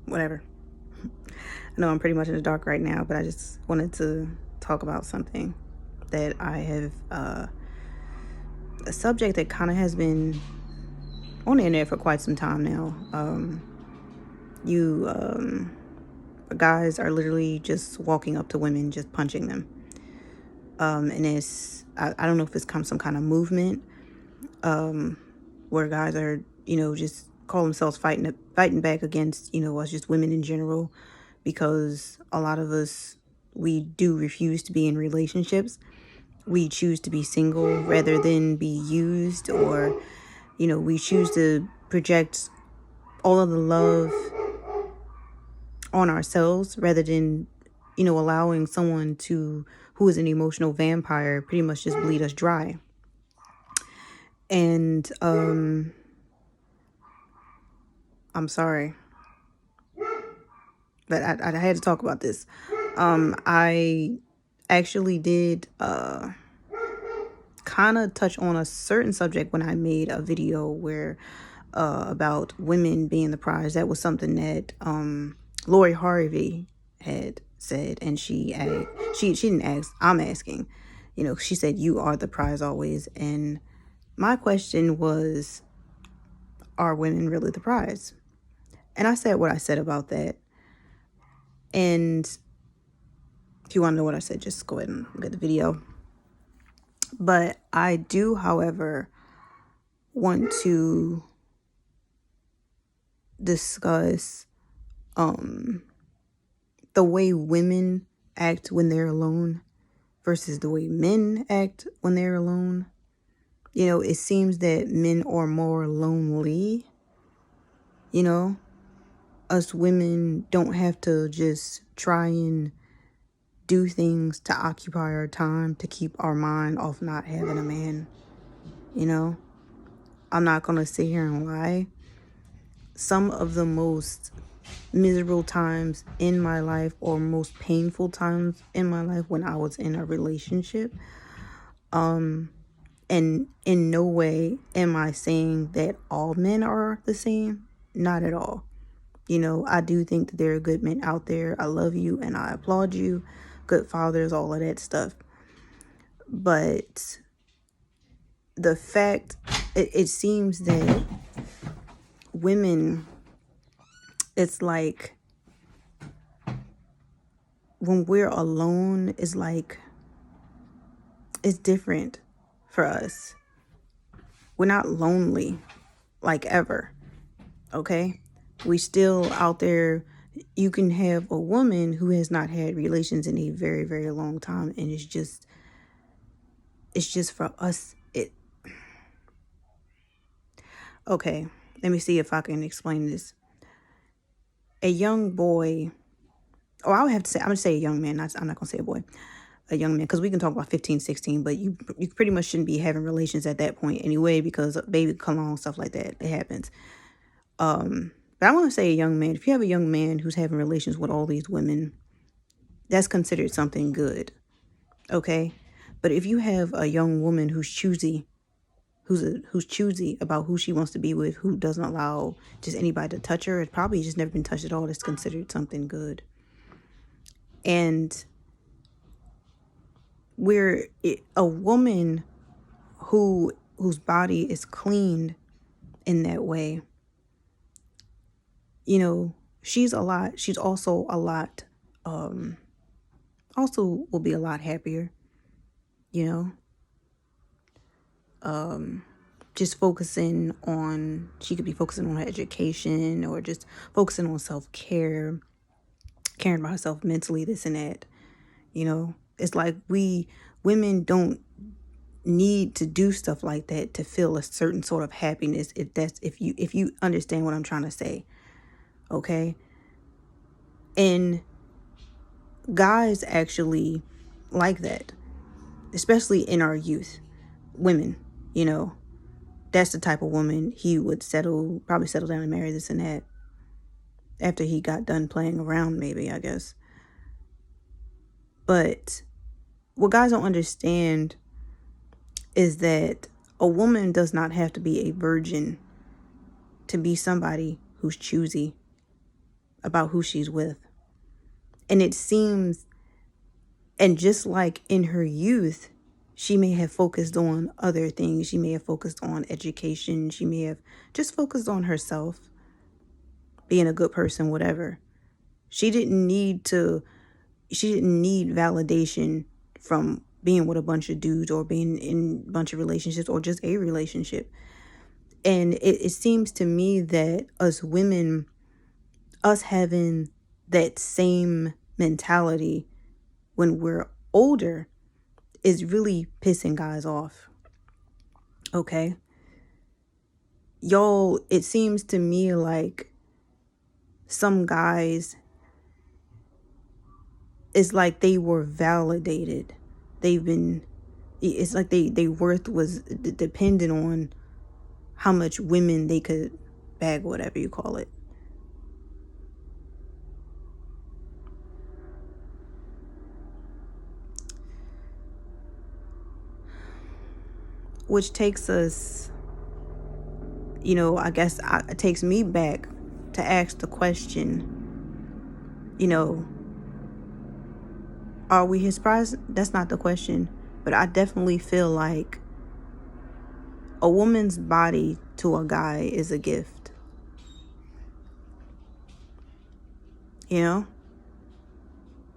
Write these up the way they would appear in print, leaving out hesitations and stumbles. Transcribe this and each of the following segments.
Whatever. I know I'm pretty much in the dark right now, but I just wanted to talk about something that I have, a subject that kind of has been on the internet for quite some time now. You guys are literally just walking up to women, just punching them. And I don't know if it's some kind of movement where guys are, just call themselves fighting back against, us just women in general, because a lot of us, we do refuse to be in relationships. We choose to be single rather than be used, or, we choose to project all of the love on ourselves rather than, allowing someone who is an emotional vampire pretty much just bleed us dry. And I'm sorry, but I had to talk about this. I actually did kind of touch on a certain subject when I made a video where about women being the prize. That was something that Lori Harvey had said, and she didn't ask. I'm asking. She said, "You are the prize always," and my question was, are women really the prize? And I said what I said about that. And if you want to know what I said, just go ahead and look at the video. But I do, however, want to discuss the way women act when they're alone versus the way men act when they're alone. It seems that men are more lonely. Us women don't have to just try and do things to occupy our time, to keep our mind off not having a man. I'm not going to sit here and lie. Some of the most miserable times in my life, or most painful times in my life, when I was in a relationship, and in no way am I saying that all men are the same. Not at all. I do think that there are good men out there. I love you and I applaud you. Good fathers, all of that stuff. But the fact, it seems that women, it's like when we're alone, it's like, it's different for us. We're not lonely like ever. Okay? We still out there. You can have a woman who has not had relations in a very, very long time, and it's just for us. Okay, let me see if I can explain this. A young boy, or I'm going to say a young man. I'm not going to say a boy. A young man, because we can talk about 15, 16, but you pretty much shouldn't be having relations at that point anyway, because baby come on, stuff like that, it happens. But I want to say a young man. If you have a young man who's having relations with all these women, that's considered something good. Okay? But if you have a young woman who's choosy, who's choosy about who she wants to be with, who doesn't allow just anybody to touch her, it's probably just never been touched at all, that's considered something good. And a woman whose body is cleaned in that way, she's also a lot, also will be a lot happier, just she could be focusing on her education, or just focusing on self-care, caring about herself mentally, this and that. It's like women don't need to do stuff like that to feel a certain sort of happiness, if you understand what I'm trying to say. Okay? And guys actually like that, especially in our youth. Women, that's the type of woman he would probably settle down and marry, this and that, after he got done playing around, maybe, I guess. But what guys don't understand is that a woman does not have to be a virgin to be somebody who's choosy. about who she's with. And it seems, and just like in her youth, she may have focused on other things. She may have focused on education. She may have just focused on herself, being a good person, whatever. She didn't need validation from being with a bunch of dudes or being in a bunch of relationships or just a relationship. And it seems to me that us women, us having that same mentality when we're older is really pissing guys off. Okay? Y'all, it seems to me like some guys, it's like they were validated. It's like they worth was dependent on how much women they could bag, whatever you call it. Which takes us, I guess it takes me back to ask the question, are we his prize? That's not the question. But I definitely feel like a woman's body to a guy is a gift.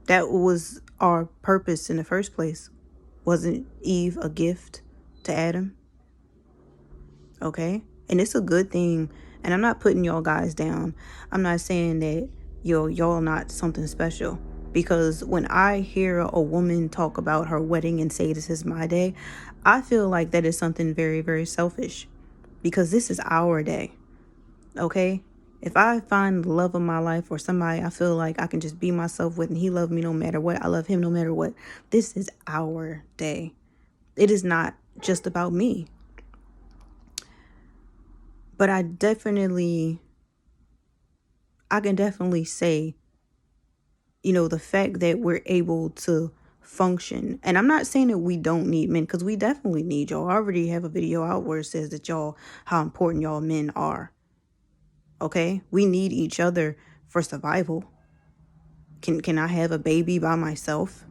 That was our purpose in the first place. Wasn't Eve a gift to Adam? Okay? And it's a good thing. And I'm not putting y'all guys down. I'm not saying that y'all not something special. Because when I hear a woman talk about her wedding and say, this is my day, I feel like that is something very, very selfish. Because this is our day. Okay? If I find the love of my life or somebody I feel like I can just be myself with and he loves me no matter what, I love him no matter what, this is our day. It is not just about me. But I can definitely say, the fact that we're able to function. And I'm not saying that we don't need men, because we definitely need y'all. I already have a video out where it says that how important y'all men are. Okay? We need each other for survival. Can I have a baby by myself?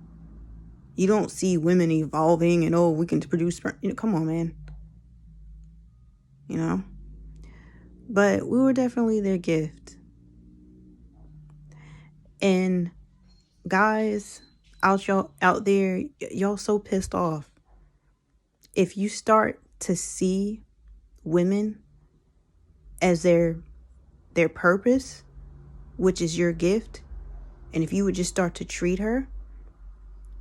You don't see women evolving and, we can produce, come on, man. But we were definitely their gift. And guys out there, y'all so pissed off. If you start to see women as their purpose, which is your gift, and if you would just start to treat her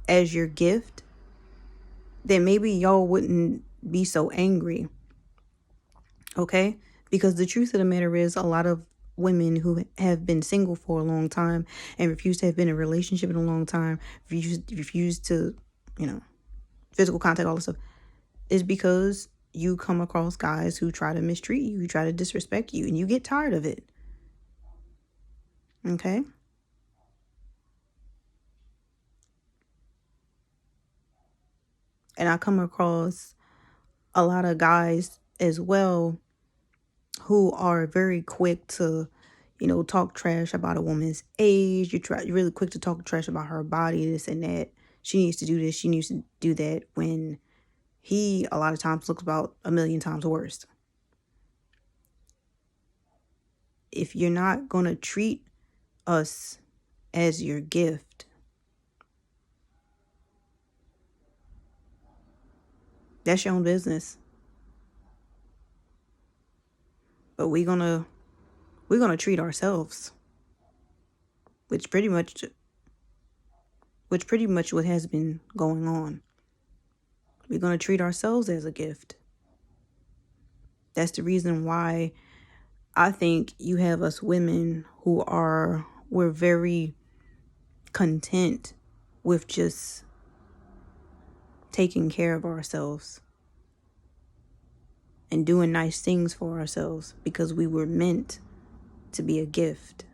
as your gift, then maybe y'all wouldn't be so angry. Okay? Because the truth of the matter is, a lot of women who have been single for a long time and refuse to have been in a relationship in a long time, refuse to, physical contact, all this stuff, is because you come across guys who try to mistreat you, who try to disrespect you, and you get tired of it. Okay? And I come across a lot of guys as well who are very quick to, talk trash about a woman's age. You're really quick to talk trash about her body, this and that. She needs to do this, she needs to do that, when he a lot of times looks about a million times worse. If you're not going to treat us as your gift, that's your own business. But we're gonna treat ourselves, which pretty much what has been going on. We're gonna treat ourselves as a gift. That's the reason why I think you have us women we're very content with just taking care of ourselves and doing nice things for ourselves, because we were meant to be a gift.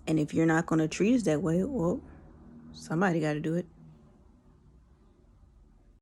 And if you're not going to treat us that way, well, somebody got to do it.